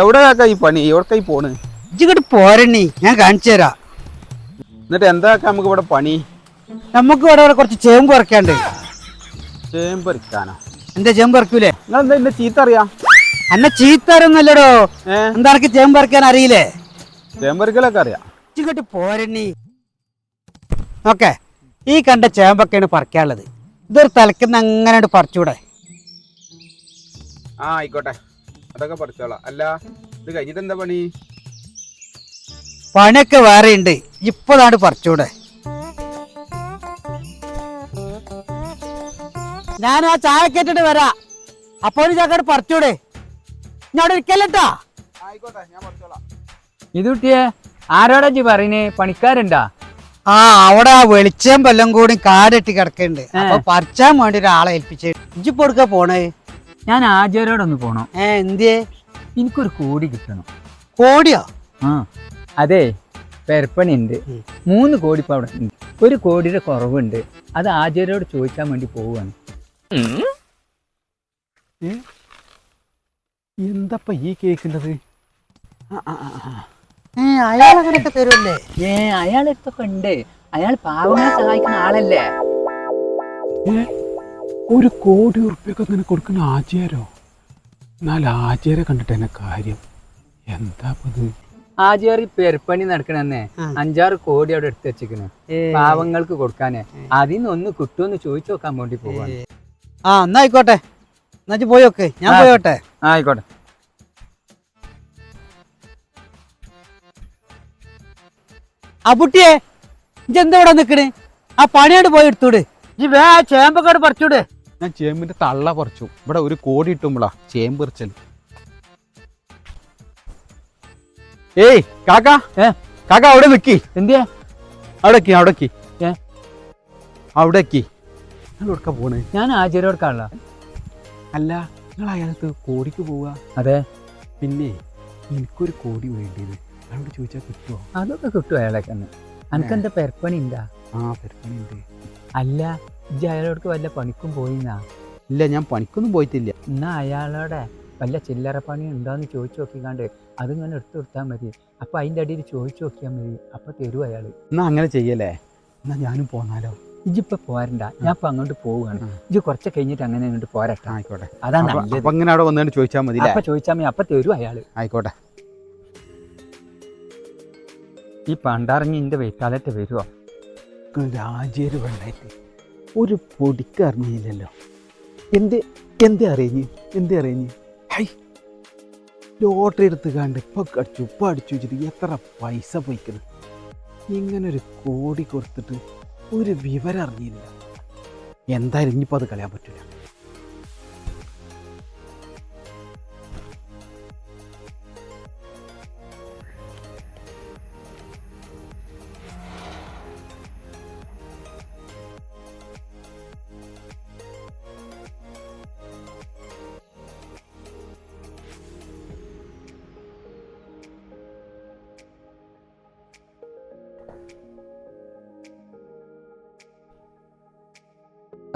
എവിടെ ഈ പണി എവിടേക്കായി പോണ്? ഇങ്ങോട്ട് പോരണി, ഞാൻ കാണിച്ചു തരാം. എന്നിട്ട് എന്താ നമുക്ക് ഇവിടെ പണി? നമുക്ക് ഇവിടെ കുറച്ച് ചേമ്പ് പറിക്കാണ്ട്. ചേമ്പ് പറിക്കാനോ? എന്താ ചേമ്പ് പറിക്കൂലേ? നിങ്ങൾ എന്താ എന്നെ ചീത്ത അറിയാ? എന്നെ ചീത്തരൊന്നല്ലടോ. എന്താ എനിക്ക് ചേമ്പ് പറിക്കാൻ അറിയില്ലേ? ചേമ്പ് പറിക്കലൊക്കെ അറിയാം. ഇങ്ങോട്ട് പോരണി. ഓക്കെ, ഈ കണ്ട ചേമ്പൊക്കെയാണ് പറിക്കാനുള്ളത്. ഇതൊരു തലക്കുന്ന അങ്ങനെ പറിച്ചൂടെ? ആയിക്കോട്ടെ, അതൊക്കെ പറിച്ചോളാം. അല്ല, ഇത് കഴിഞ്ഞിട്ട് എന്താ പണി? പണിയൊക്കെ വേറെ ഉണ്ട്, ഇപ്പതാണ് പറിച്ചൂടെ? ഞാൻ ആ ചായ കേട്ടിട്ട് വരാം. അപ്പോൾ ചാക്കാട് പറിച്ചൂടെ? ഞാൻ അവിടെ ഇരിക്കല്ലട്ടാ. ആയിക്കോട്ടെ, ഞാൻ പറിച്ചോളാം. ഇത് കുട്ടിയെ ആരോടാ ജി പറയുന്നേ? പണിക്കാരുണ്ടാ? ആ, അവിടെ ആ വെളിച്ചം വെല്ലം കൂടി കാടിട്ട് കിടക്കുന്നുണ്ട്. അപ്പൊ പറിച്ചാൻ വേണ്ടി ഒരാളെ ഏൽപ്പിച്ച്. ഇഞ്ചിപ്പോ എടുക്ക പോണേ? ഞാൻ ആചാര്യോടൊന്ന് പോണം. എന്തിയേ? എനിക്കൊരു കോടി കിട്ടണം. കോടിയോ? ആ അതെ, പെരപ്പണി ഉണ്ട്. 3 കോടി ഇപ്പൊ അവിടെ ഉണ്ട്. 1 കോടിയുടെ കുറവുണ്ട്. അത് ആചാര്യോട് ചോദിക്കാൻ വേണ്ടി പോവുകയാണ്. എന്തപ്പ ഈ കേൾക്കുന്നത്? അയാൾ അങ്ങനെയൊക്കെ തരുമല്ലേ? അയാൾ എത്തൊക്കെ ഉണ്ട്. അയാൾ പാവങ്ങളെ സഹായിക്കുന്ന ആളല്ലേ? 1 കോടി ഉറുപ്പ്യൊക്കെ ഇങ്ങനെ കൊടുക്കുന്ന ആചാരോ? എന്നാൽ ആചാരെ കണ്ടിട്ട് എന്നെ കാര്യം എന്താ? ആചാര്യ പെരപ്പണി നടക്കണെന്നേ 5-6 കോടി അവിടെ എടുത്ത് വെച്ചിരിക്കണ് പാവങ്ങൾക്ക് കൊടുക്കാനേ. അതിന്ന് ഒന്ന് കിട്ടുമെന്ന് ചോദിച്ചു നോക്കാൻ വേണ്ടി പോവാണ്. എന്നാ ആയിക്കോട്ടെ, എന്നാ പോയോക്കെ. ഞാൻ പോയോട്ടെ. ആയിക്കോട്ടെ. അബുട്ടിയെ, ഇജെന്താ ഇവിടെ നിക്കണ്? ആ പണിയോട് പോയി എടുത്തൂട്. വേ ചേമ്പൊക്കെ പറിച്ചൂടെ? ഞാൻ ചേമ്പിന്റെ തള്ള പറിച്ചു. ഇവിടെ 1 കോടി ഇട്ടുമ്പോളാ ചേമ്പ് പറിച്ചല്. ഏയ് കാക്ക, കാക്ക അവിടെ നിക്കി. എന്തിയാ? അവിടേക്ക് നിങ്ങൾ എടുക്കാൻ പോണേ? ഞാൻ ആചാര്യോടുക്കാണല്ല. അല്ല, നിങ്ങൾ അയാൾക്ക് കോടിക്ക് പോവാ? അതെ. പിന്നെ എനിക്കൊരു കോടി വേണ്ടിയത് അയാളോട് ചോദിച്ചാൽ കിട്ടുമോ? അതൊക്കെ കിട്ടും അയാളൊക്കെ. അനക്കെന്താ പെരപ്പണി ഉണ്ടാ? പെരപ്പണി ഉണ്ട്. അല്ല, ഇജ്ജ് അയാളോടക്ക് വല്ല പണിക്കും പോയിന്നാ? ഇല്ല, ഞാൻ പണിക്കൊന്നും പോയിട്ടില്ല. എന്നാ അയാളോടെ വല്ല ചില്ലറ പണി ഉണ്ടോന്ന് ചോദിച്ചു നോക്കിക്കാണ്ട് അതിങ്ങനെ എടുത്തു കൊടുത്താൽ മതി. അപ്പൊ അതിൻ്റെ അടിയിൽ ചോദിച്ചു നോക്കിയാൽ മതി. അപ്പൊ തരൂ അയാള്. എന്നാ അങ്ങനെ ചെയ്യല്ലേ? എന്നാ ഞാനും പോന്നാലോ? ഇജ്ജിപ്പൊ പോരണ്ട, ഞാൻ ഇപ്പൊ അങ്ങോട്ട് പോവുകയാണ്. ഇജ്ജ് കുറച്ച് കഴിഞ്ഞിട്ട് അങ്ങനെ അങ്ങോട്ട് പോരട്ടെ. ആയിക്കോട്ടെ, അതാണ് നല്ലത്. അപ്പൊ അങ്ങനെ അവിടെ വന്നിട്ട് ചോദിച്ചാൽ മതി. അപ്പൊ ചോദിച്ചാൽ മതി, അപ്പൊ തരൂ അയാള്. ആയിക്കോട്ടെ. ഈ പണ്ടാറിഞ്ഞ് എന്റെ വെയ്ത്താലത്തെ വരുവോ? രാജേര് വേണ്ടായിട്ട് ഒരു പൊടിക്ക് അറിഞ്ഞില്ലല്ലോ. എന്തേ അറിഞ്ഞ് ഹൈ, ലോട്ടറി എടുത്ത് കണ്ട് ഇപ്പൊ അടിച്ചു വെച്ചിട്ട് എത്ര പൈസ പോയിക്കണം. ഇങ്ങനൊരു കോടി കൊടുത്തിട്ട് ഒരു വിവരം അറിഞ്ഞില്ല. എന്തായാലും ഇനിയിപ്പോൾ അത് കളയാൻ പറ്റില്ല.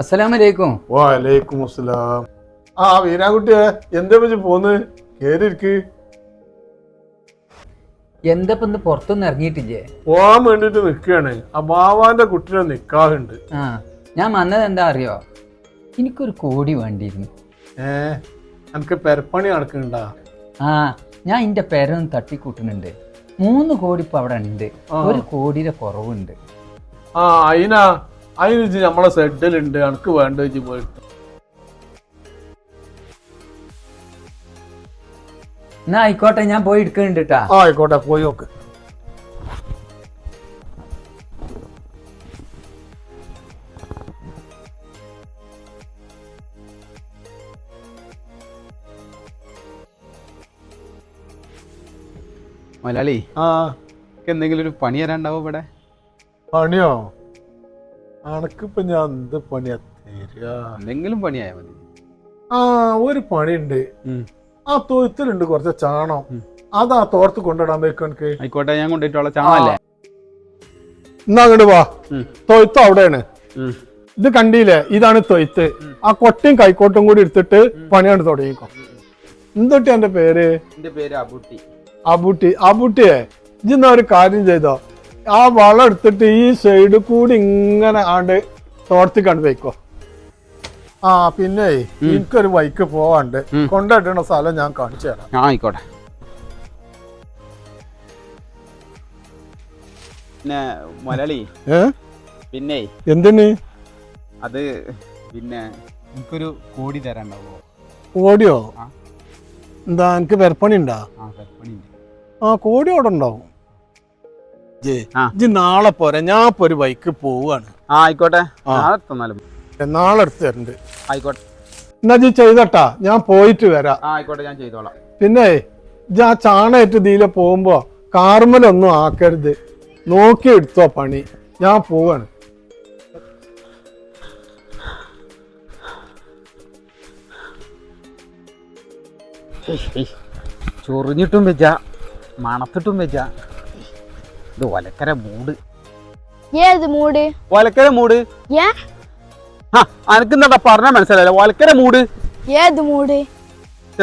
അസ്സലാമലൈക്കും. വലൈക്കും അസ്സലാം. വീരാൻകുട്ടിയെ, എന്താ വെച്ച് പോന്ന്? കേറിയിരിക്ക്. എന്താ ഇന്ന് പുറത്തൊന്നും ഇറങ്ങിയിട്ടില്ലേ? പോവാൻ വേണ്ടിട്ട് നിക്കാണ്. ആ ബാവാന്റെ കുട്ടിനെ നിക്കാഹുണ്ട്. ഞാൻ വന്നത് എന്താ അറിയോ? എനിക്കൊരു കോടി വേണ്ടിയിരുന്നു. എനിക്ക് പെരപ്പണി നടക്കുന്നുണ്ടാ? ഞാൻ എന്റെ പേരൊന്ന് തട്ടിക്കൂട്ടുന്നുണ്ട്. 3 കോടി ഇപ്പൊ അവിടെ ഉണ്ട്. 1 കോടിയുടെ കുറവുണ്ട്. അതിന് നമ്മളെ സെഡിലുണ്ട്. എനിക്ക് വേണ്ട വെച്ച് പോയിട്ട്. എന്നാ ആയിക്കോട്ടെ, ഞാൻ പോയി എടുക്കുന്നുണ്ട് കേട്ടാ. ആയിക്കോട്ടെ, പോയി നോക്ക്. മലയാളി, എന്തെങ്കിലും ഒരു പണി തരാണ്ടാവും ഇവിടെ? പണിയോ? അനക്കിപ്പോ ഞാൻ എന്ത് പണിയാ തരിക? എന്തെങ്കിലും പണിയായ മതി. ഒരു പണിയുണ്ട്. ആ തൊഴുത്തിലുണ്ട് കുറച്ച് ചാണകം. അതാ തോർത്ത് കൊണ്ടിടാൻ വെക്കും എനിക്ക്. ആയിക്കോട്ടെ, ഞാൻ കൊണ്ടിട്ടുള്ള ചാണല്ലേ. എന്നാ അങ്ങോട്ട് വാ. തൊഴുത്ത് അവിടെയാണ്. ഇത് കണ്ടില്ലേ? ഇതാണ് തൊഴുത്ത്. ആ കൊട്ടയും കൈക്കോട്ടും കൂടി എടുത്തിട്ട് പണിയാണ് തുടങ്ങിക്കോ. എന്തൊക്കെ എന്റെ പേര്? എന്റെ പേര് അബുട്ടി. അബുട്ടിയെ ഇജ്ജെന്നാ ഒരു കാര്യം ചെയ്തോ, ആ വളം എടുത്തിട്ട് ഈ സൈഡ് കൂടി ഇങ്ങനെ ആണ്ട് തോർത്തി കണ്ടു വെക്കോ. ആ പിന്നെ എനിക്കൊരു വൈക്ക് പോവാണ്ട്, കൊണ്ടിടണ സ്ഥലം ഞാൻ കാണിച്ചു തരാം. ആയിക്കോട്ടെ. പിന്നെ മലയാളി പിന്നെ എന്തിന് അത് പിന്നെ എനിക്കൊരു കോടി തരാണ്ടാവോ? കോടിയോ? എന്താ എനിക്ക് പെരപ്പണി ഉണ്ടാ? ആ കോടി അവിടെ ഉണ്ടാവും. ഇജ്ജ് നാളെ പോരാ, ഞാൻ ഇപ്പൊ ഒരു ബൈക്ക് പോവാണ്. ആയിക്കോട്ടെ, നാളെ എടുത്ത് തരണ്ട്. ആയിക്കോട്ടെ, എന്നാ ഇജ്ജ് ചെയ്തട്ടാ, ഞാൻ പോയിട്ട് വരാം. ആയിക്കോട്ടെ, ഞാൻ ചെയ്തോളാം. പിന്നെ ഇജ്ജ് ആ ചാണേറ്റ് ഇതിലെ പോകുമ്പോ കാർമലൊന്നും ആക്കരുത്, നോക്കി എടുത്തോ പണി. ഞാൻ പോവാണ്. ചൊറിഞ്ഞിട്ടും വെച്ച മണത്തിട്ടും വെച്ച ഇത് ഒലക്കര മൂട്. ഏത് മൂട്? ഒലക്കര മൂട്. അനക്കെന്താ പറഞ്ഞാ മനസ്സിലായില്ല. ഒലക്കര മൂട്. ഏത് മൂട്?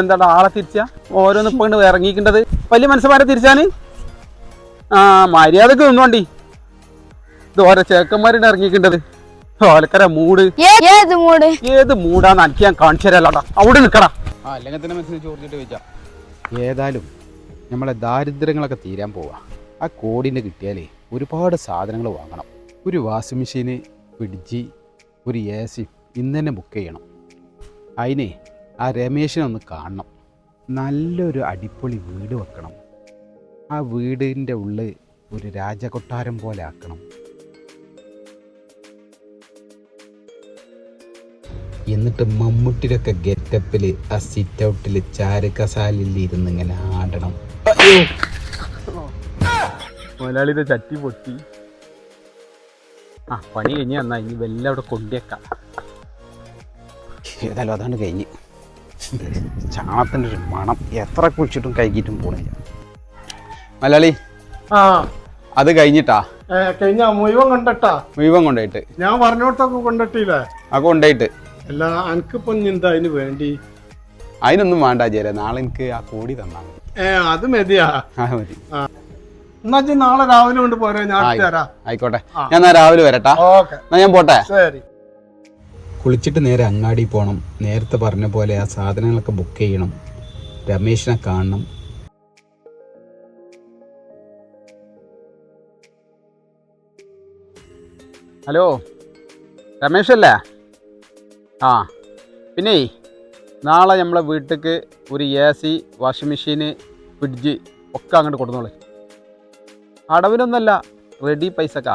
എന്താടാ ആളെ തിരിച്ചാ ഓരോന്ന് ഇപ്പൊ ഇറങ്ങിക്കേണ്ടത്? വലിയ മനുഷ്യന്മാരെ തിരിച്ചാന് മര്യാദക്ക് നിന്നോണ്ടി. ഇത് ഓരോ ചേക്കന്മാരുടെ ഇറങ്ങിക്കേണ്ടത്. ഒലക്കര മൂട്. ഏത് മൂട്? ഏത് മൂടാന്ന് എനിക്ക് ഞാൻ കാണിച്ചു തരാല്ലാടാ. അവിടെ നിൽക്കടാ. അല്ലെങ്കിൽ തന്നെ മനസ്സിൽ ചോദിച്ചിട്ട് വെച്ചാ. ഏതായാലും നമ്മളെ ദാരിദ്ര്യങ്ങളൊക്കെ തീരാൻ പോവാ. ആ കോടിന് കിട്ടിയാലേ ഒരുപാട് സാധനങ്ങൾ വാങ്ങണം. ഒരു വാഷിംഗ് മെഷീന്, ഫ്രിഡ്ജ്, ഒരു AC ഇന്ന് തന്നെ ബുക്ക് ചെയ്യണം. അതിനെ ആ രമേശിനെ ഒന്ന് കാണണം. നല്ലൊരു അടിപൊളി വീട് വെക്കണം. ആ വീടിൻ്റെ ഉള്ളിൽ ഒരു രാജകൊട്ടാരം പോലെ ആക്കണം. എന്നിട്ട് മമ്മൂട്ടിയിലൊക്കെ ഗെറ്റപ്പിൽ ആ സിറ്റ് ഔട്ടിൽ ചാരക്കസാലിൽ ഇരുന്ന് ഇങ്ങനെ ആടണം. മുതലാളിയുടെ ചട്ടി പൊട്ടി. പണി കഴിഞ്ഞ് വന്നാ ഇനി വെല്ലം അവിടെ കൊണ്ടേക്കാം. ഏതായാലും അതാണ് കഴിഞ്ഞ്. ചാണത്തിൻ്റെ ഒരു മണം എത്ര കുഴിച്ചിട്ടും കൈകിട്ടും പോണില്ല. മലയാളി അത് കഴിഞ്ഞിട്ടാ കഴിഞ്ഞ മുഴുവൻ കൊണ്ടട്ടാ. മുഴുവൻ കൊണ്ടുപോയിട്ട് ഞാൻ പറഞ്ഞോട്ടൊക്കെ കൊണ്ടിട്ടില്ലേ? ആ കൊണ്ടുപോയിട്ട് അല്ല എനിക്കിപ്പൊ എന്താ അതിന് വേണ്ടി? അതിനൊന്നും വേണ്ട ജയര, നാളെ എനിക്ക് ആ കോടി തന്നാ മതി. അത് മതിയാ? മതി. എന്നാ നാളെ രാവിലെ കൊണ്ട് പോരാ, ഞാൻ തരാം. ആയിക്കോട്ടെ, ഞാൻ രാവിലെ വരട്ടാ. എന്നാ ഞാൻ പോട്ടെ. ശരി. കുളിച്ചിട്ട് നേരെ അങ്ങാടി പോകണം. നേരത്തെ പറഞ്ഞ പോലെ ആ സാധനങ്ങളൊക്കെ ബുക്ക് ചെയ്യണം. രമേശിനെ കാണണം. ഹലോ, രമേശല്ലേ? പിന്നെ നാളെ നമ്മളെ വീട്ടിലേക്ക് ഒരു AC, വാഷിംഗ് മെഷീന്, ഫ്രിഡ്ജ് ഒക്കെ അങ്ങോട്ട് കൊടുത്തോളൂ. അടവിനൊന്നല്ല, റെഡി പൈസക്കാ.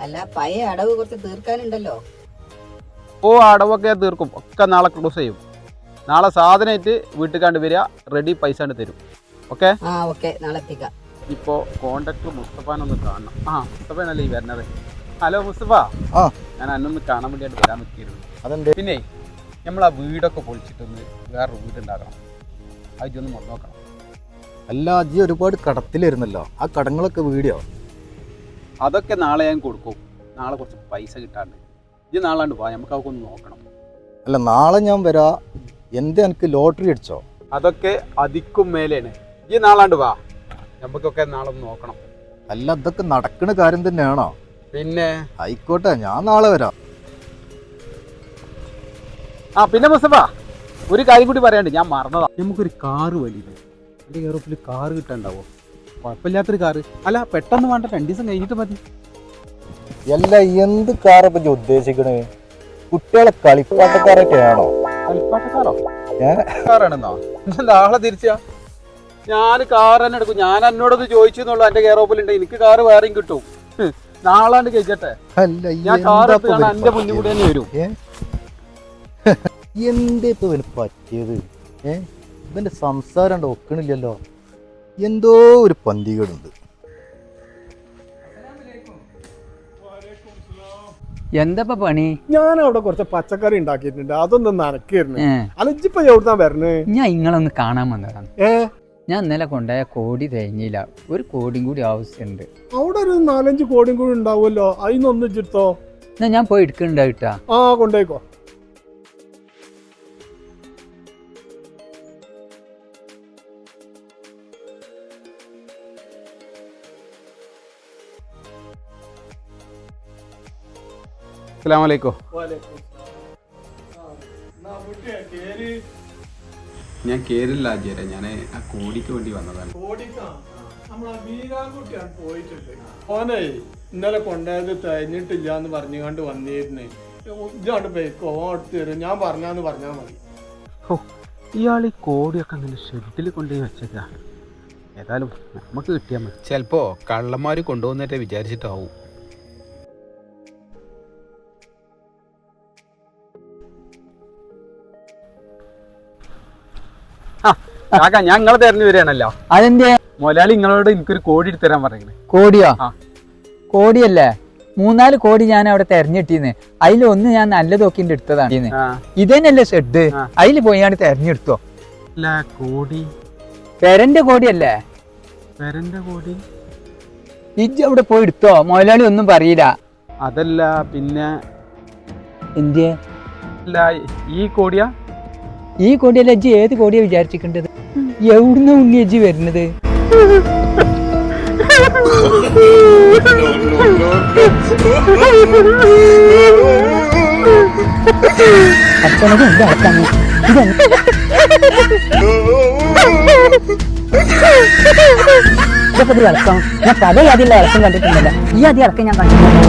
അല്ല, പഴയ അടവ് കുറച്ച് തീർക്കാനുണ്ടല്ലോ. ഓ, അടവൊക്കെ തീർക്കും. ഒക്കെ നാളെ ക്ലോസ് ചെയ്യും. നാളെ സാധനമായിട്ട് വീട്ടിൽ കണ്ട് വരിക, റെഡി പൈസ കൊണ്ട് തരും. ഓക്കെ? ഓക്കെ, നാളെ എത്തിക്കാം. ഇപ്പോൾ കോണ്ടാക്ട് മുസ്തഫാനൊന്ന് കാണണം. മുസ്തഫാനല്ലേ ഈ വരുന്നത്? ഹലോ മുസ്തഫ, ഞാൻ അന്നൊന്ന് കാണാൻ വേണ്ടിയിട്ട് വരാൻ പറ്റിയിരുന്നു. പിന്നെ നമ്മൾ ആ വീടൊക്കെ പൊളിച്ചിട്ടൊന്ന് വേറൊരു വീടുണ്ടാക്കണം. അതൊന്ന് നോക്കണം. അല്ല, അജി ഒരുപാട് കടത്തിലായിരുന്നല്ലോ, ആ കടങ്ങളൊക്കെ വീടിയോ? അതൊക്കെ നാളെ ഞാൻ കൊടുക്കും. നാളെ കുറച്ച് പൈസ കിട്ടാണ്ട്. ഇത് നാളാണ്ട് പോവാ, നമുക്ക് അതൊക്കെ ഒന്ന് നോക്കണം. അല്ല, നാളെ ഞാൻ വരാ. എന്താ എനിക്ക് ലോട്ടറി അടിച്ചോ? അതൊക്കെ അതിക്കും മേലെയാണ്. ഈ നാളാണ്ട് വാ, നമുക്കൊക്കെ നാളെ ഒന്ന് നോക്കണം. അല്ല, അതൊക്കെ നടക്കുന്ന കാര്യം തന്നെയാണോ? പിന്നെ ആയിക്കോട്ടെ, ഞാൻ നാളെ വരാം. പിന്നെ മുസ്തഫ, ഒരു കാര്യം കൂടി പറയാണ്ട്, ഞാൻ മറന്നതാ. നമുക്കൊരു കാറ് വലിയത് എൻ്റെ യൂറോപ്പിൽ കാറ് കിട്ടാണ്ടാവോ? കുഴപ്പമില്ലാത്തൊരു കാറ്. അല്ല, പെട്ടെന്ന് വേണ്ട, 2 ദിവസം കഴിഞ്ഞിട്ട് മതി. അല്ല, എന്ത് കാറൊക്കെ ഉദ്ദേശിക്കണേ? കുട്ടികളെ കളിപ്പാട്ടക്കാരൊക്കെ ആണോ? കളിപ്പാട്ടക്കാരോ? കാറാണെന്നോ? എന്താ ആളെ തിരിച്ചാ? ഞാൻ കാർ തന്നെ എടുക്കും. ഞാൻ എന്നോടത് ചോദിച്ചെന്നുള്ളൂ. എൻ്റെ യൂറോപ്പിലുണ്ട്, എനിക്ക് കാറ് വേറെയും കിട്ടും. നാളാണ്ട് കഴിച്ചട്ടെ. ഞാൻ കാർ കാണാൻ എൻ്റെ മുന്നിൽ കൂടി തന്നെ വരും. എന്താ ഇപ്പൊ ഇവന് പറ്റിയത്? ഇവന്റെ സംസാരം ഒക്കണില്ലല്ലോ. എന്തോ ഒരു പന്തികേടുണ്ട്. എന്താ പണി? ഞാൻ അവിടെ കുറച്ച് പച്ചക്കറി ഉണ്ടാക്കിയിട്ടുണ്ട്, അതൊന്നും നനക്കായിരുന്നു. അലജിപ്പോ എവിടുന്നാ വരണേ? ഞാൻ ഇങ്ങളൊന്ന് കാണാൻ വന്നതാണ്. ഞാൻ ഇന്നലെ കൊണ്ടുപോയ കോടി തേഞ്ഞില്ല, ഒരു കോടിയും കൂടി ആവശ്യമുണ്ട്. അവിടെ ഒരു 4-5 കോടിയും കൂടി ഉണ്ടാവുമല്ലോ, അതിനൊന്ന് ഇച്ചിട്ടോ. എന്നാ ഞാൻ പോയി എടുക്കണ്ടായിട്ടാ. കൊണ്ടേക്കോ. അസ്സലാമു അലൈക്കും. ഞാൻ കേരില്ല ആചാര്യ, ഞാൻ ആ കോടിക്ക് വേണ്ടി വന്നതാണ്. ഓനെ ഇന്നലെ കൊണ്ടുപോയത് തേഞ്ഞിട്ടില്ല എന്ന് പറഞ്ഞുകൊണ്ട് വന്നിരുന്നേ. ഇജാണ്ട് പോയിക്കോ, ഓൻ അടുത്ത് തരും. ഞാൻ പറഞ്ഞാന്ന് പറഞ്ഞാൽ മതി. ഓ, ഇയാൾ ഈ കോടിയൊക്കെ അങ്ങനെ ഷെഡിൽ കൊണ്ടുപോയി വെച്ചേക്കാ. ഏതായാലും നമുക്ക് കിട്ടിയാൽ മതി. ചിലപ്പോ കള്ളന്മാർ കൊണ്ടുപോകുന്നേറ്റെ വിചാരിച്ചിട്ടാവും. ഞാൻ നിങ്ങളെ തെരഞ്ഞു വരികയാണല്ലോ. അതെന്തേ മുതലാളി നിങ്ങളോട് എനിക്കൊരു കോടി എടുത്ത് തരാൻ പറയുന്നത്. കോടിയോ? ആ. കോടിയല്ലേ? 3-4 കോടി ഞാൻ അവിടെ തെരഞ്ഞെടുത്തിന്ന്. അതിലൊന്ന് ഞാൻ നല്ല നോക്കിന്റെ എടുത്തതാണ്. ഇതന്നെയല്ലേ ഷെഡ്? അതിൽ പോയാണ് തെരഞ്ഞെടുത്തോ? അല്ല, കോടി പെരന്റെ കോടിയല്ലേ? പെരന്റെ കോടി ഇജ്ജ് അവിടെ പോയി എടുത്തോ? മുതലാളി ഒന്നും പറയില്ല. അതല്ല, പിന്നെ എന്തിയെ? അല്ല, ഈ കോടിയാ? ഈ കോടിയല്ല. ഇജ്ജ് ഏത് കോടിയാ വിചാരിച്ചിട്ടുണ്ടത്? എവിടുന്ന ഉണ്ണി ഇജ്ജ് വരുന്നത്? ഞാൻ പല അതിലുള്ള ഇറക്കം കണ്ടിട്ടുണ്ടല്ലോ. ഈ അതി ഇറക്കം ഞാൻ കണ്ടിട്ടുണ്ട്.